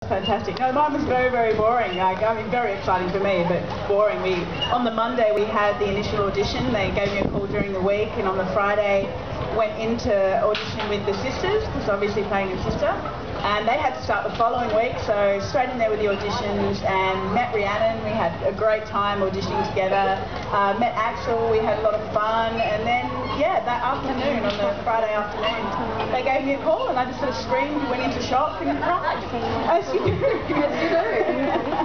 Fantastic. No, mine was very, very boring. I mean, very exciting for me, but boring. On the Monday, we had the initial audition. They gave me a call during the week, and on the Friday, went into audition with the sisters, because obviously playing a sister. And they had to start the following week, so straight in there with the auditions, and met Rhiannon. We had a great time auditioning together. Met Axel. We had a lot of fun, and then yeah, that afternoon, on the Friday afternoon, they gave me a call, and I just sort of screamed, went into shock, and cried. As you do. Yes, you do.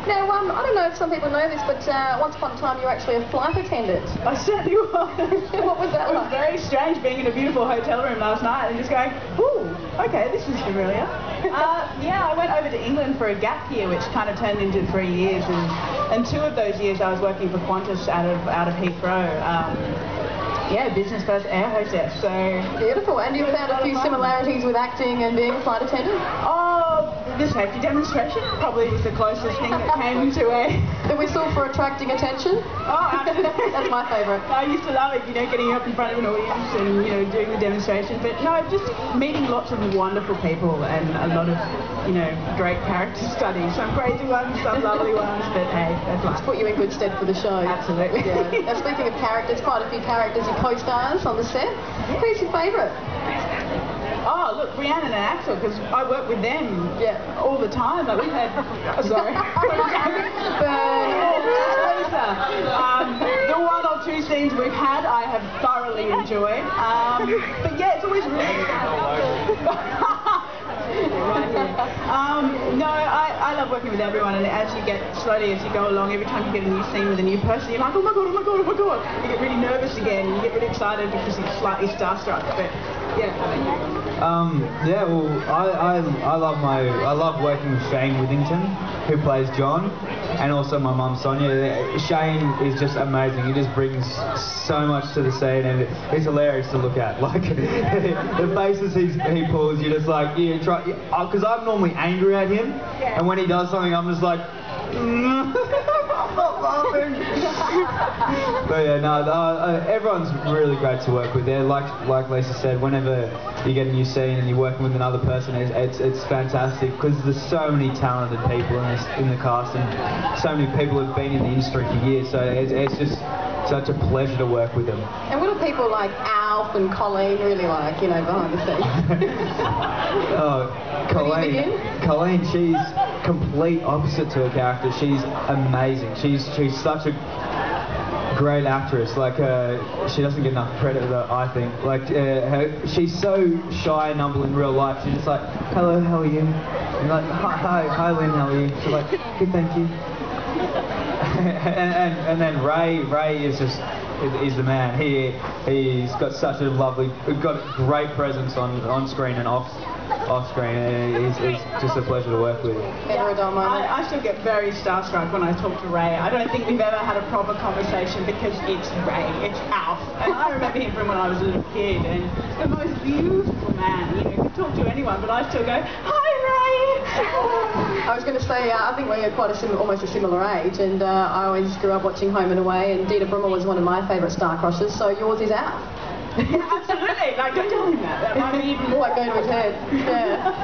Now, I don't know if some people know this, but once upon a time you were actually a flight attendant. I certainly was. What was that like? It was very strange being in a beautiful hotel room last night and just going, ooh, okay, this is familiar. Yeah, I went over to England for a gap year, which kind of turned into 3 years, and 2 of those years I was working for Qantas out of Heathrow. Yeah, business first air hostess. So beautiful. And you found a few similarities with acting and being a flight attendant? Oh, the safety demonstration probably is the closest thing that came to a... The whistle for attracting attention? Oh, absolutely. That's my favourite. I used to love it, getting up in front of an audience and, doing the demonstration. But no, just meeting lots of wonderful people and a lot of, great character studies. Some crazy ones, some lovely ones, but hey, that's life. It's put you in good stead for the show. Absolutely. Yeah. Now, speaking of characters, quite a few characters you co-stars on the set. Who's your favourite? Oh, look, Rhiannon and Axel, because I work with them all the time. Like, we've had... Oh, sorry. The 1 or 2 scenes we've had, I have thoroughly enjoyed. But yeah, it's always really... No, I love working with everyone, and as you go along, every time you get a new scene with a new person, you're like, oh my god, oh my god, oh my god. You get really nervous again, you get really excited because you're slightly starstruck, but yeah. Yeah, well, I love working with Shane Withington, who plays John, and also my mum Sonia. Shane is just amazing. He just brings so much to the scene, and it's hilarious to look at. Like the faces he pulls, you're just like, because I'm normally angry at him, and when he does something, I'm just like, I'm not laughing. But yeah, no, everyone's really great to work with. There, like Lisa said, whenever you get a new scene and you're working with another person, it's fantastic because there's so many talented people in the cast, and so many people have been in the industry for years. So it's just such a pleasure to work with them. And what do people like Alf and Colleen really like, behind the scenes? Oh, Colleen, she's complete opposite to her character. She's amazing. She's such a great actress. Like she doesn't get enough credit, I think. Like she's so shy and humble in real life. She's just like, hello, how are you? And like, hi, Lynn, how are you? She's like, good, thank you. and then Ray is the man. He's got such a great presence on screen and off screen. He's just a pleasure to work with. I still get very starstruck when I talk to Ray. I don't think we've ever had a proper conversation because it's Ray, it's Alf. And I remember him from when I was a little kid, and the most beautiful man. You could talk to anyone, but I still go, hi Ray! I was going to say, I think we're quite almost a similar age, and I always grew up watching Home and Away, and Dita Brummer was one of my favourite star crushes, so yours is Alf. Absolutely, like don't tell him that. That might be even more. Like going to his head. Yeah.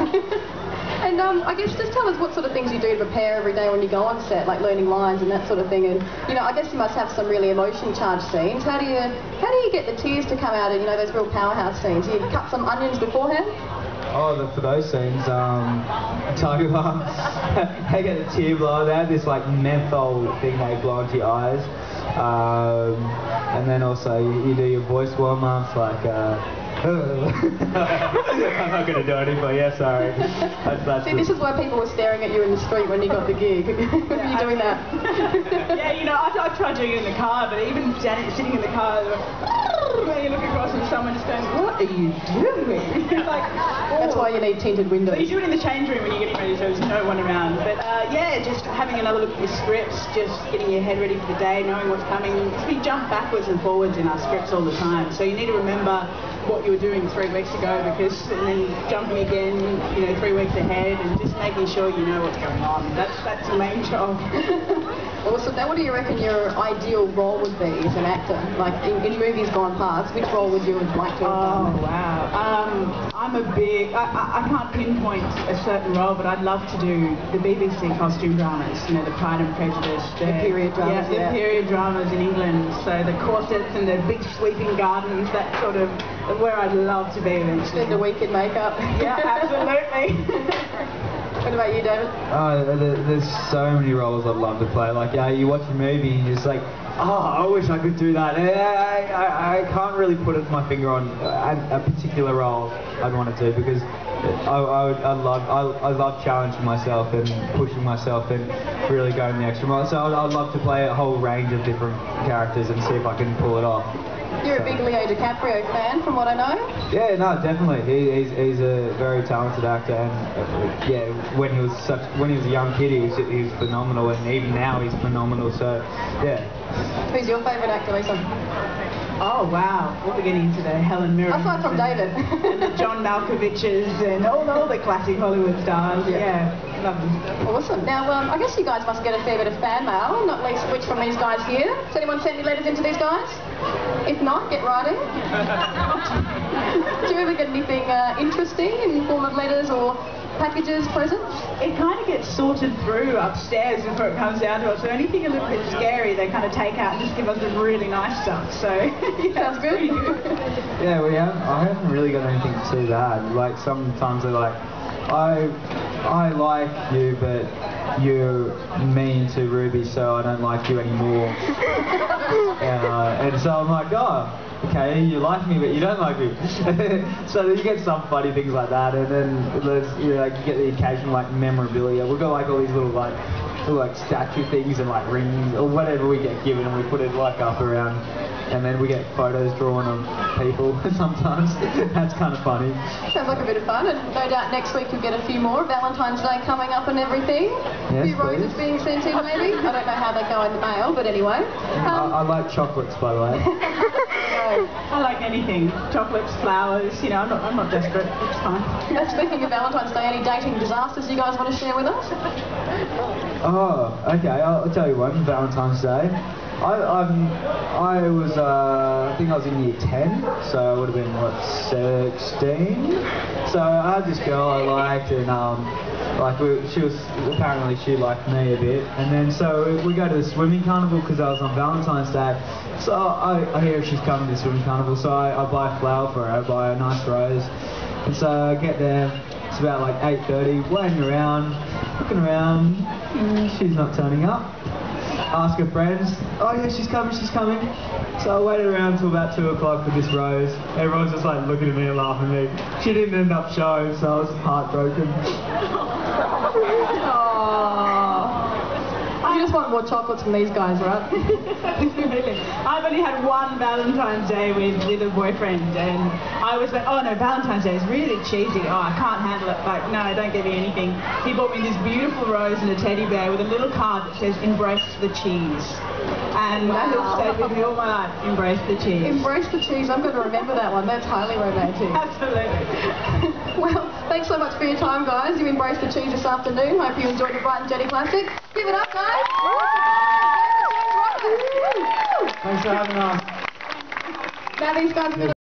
And I guess just tell us what sort of things you do to prepare every day when you go on set, like learning lines and that sort of thing. And I guess you must have some really emotion-charged scenes. How do you get the tears to come out of those real powerhouse scenes? You cut some onions beforehand? Oh, for those scenes, I tell you what, they get a tear blow. They have this like menthol thing they blow into your eyes. And then also you do your voice warm-ups like I'm not going to do anything, but yeah, sorry. See, this is why people were staring at you in the street when you got the gig. Were you doing that? Yeah, I tried doing it in the car, but even sitting in the car, you look across and someone just goes, what are you doing? That's why you need tinted windows. So you do it in the change room when you're getting ready, so there's no one around. But yeah, just having another look at your scripts, just getting your head ready for the day, knowing what's coming. We jump backwards and forwards in our scripts all the time, so you need to remember what you were doing 3 weeks ago, and then jumping again, 3 weeks ahead, and just making sure you know what's going on. That's the main job. Awesome. Now, what do you reckon your ideal role would be as an actor? Like in movies gone past, which role would you have liked to have done? Oh, wow. I'm a big... I can't pinpoint a certain role, but I'd love to do the BBC costume dramas, you know, the Pride and Prejudice. The period dramas, yeah. The period dramas in England. So the corsets and the big sweeping gardens, that sort of where I'd love to be eventually. Spend a week in makeup. Yeah, absolutely. What about you, David? There's so many roles I'd love to play. Like, you watch a movie and you're just like, oh, I wish I could do that. I can't really put my finger on a particular role I'd want to do, because I love challenging myself and pushing myself and really going the extra mile. So I'd love to play a whole range of different characters and see if I can pull it off. You're a big Leo DiCaprio fan, from what I know. Yeah, no, definitely. He's a very talented actor, and yeah, when he was a young kid, he was phenomenal, and even now he's phenomenal. So, yeah. Who's your favourite actor, Lisa? Oh wow, we're getting into the Helen Mirren. Aside from David. And the John Malkoviches and all the classic Hollywood stars. Yeah, love them. Awesome. Now, I guess you guys must get a fair bit of fan mail, not least which from these guys here. Has anyone sent any letters into these guys? If not, get writing. Do you ever get anything interesting in the form of letters or packages, presents? It kind of gets sorted through upstairs before it comes down to us. So anything a little bit scary, they kind of take out and just give us the really nice stuff. So yeah, sounds good. Yeah, I haven't really got anything too bad. Like sometimes they're like, I like you, but you're mean to Ruby, so I don't like you anymore. And so I'm like, oh, okay, you like me, but you don't like me. So you get some funny things like that, and then you get the occasional like memorabilia. We've got like all these little statue things and like rings or whatever we get given, and we put it like up around. And then we get photos drawn of people sometimes. That's kind of funny. Sounds like a bit of fun, and no doubt next week you'll get a few more. Valentine's Day coming up and everything. Yes, a few roses being sent in maybe. I don't know how they go in the mail, but anyway. I like chocolates, by the way. I like anything. Chocolates, flowers, you know, I'm not desperate. It's fine. Speaking of Valentine's Day, any dating disasters you guys want to share with us? Oh, okay, I'll tell you one. Valentine's Day. I think I was in year 10, so I would have been, 16? So I had this girl I liked, and she liked me a bit, and then so we go to the swimming carnival because I was on Valentine's Day. So I hear she's coming to the swimming carnival, so I buy a flower for her, I buy a nice rose, and so I get there. It's about like 8:30, waiting around, looking around, she's not turning up. Ask her friends, oh yeah, she's coming. So I waited around until about 2 o'clock for this rose. Everyone's just like looking at me and laughing at me. She didn't end up showing, so I was heartbroken. You just want more chocolates from these guys, right? Absolutely. I've only had one Valentine's Day with a boyfriend, and I was like, oh no, Valentine's Day is really cheesy. Oh, I can't handle it. Like, no, don't give me anything. He bought me this beautiful rose and a teddy bear with a little card that says, embrace the cheese. And that has stayed with me all my life. Embrace the cheese. Embrace the cheese. I'm going to remember that one. That's highly romantic. Absolutely. Well, thanks so much for your time, guys. You embraced the cheese this afternoon. Hope you enjoyed the Brighton Jetty Classic. Give it up, guys. Thanks for having us. Now these guys are going to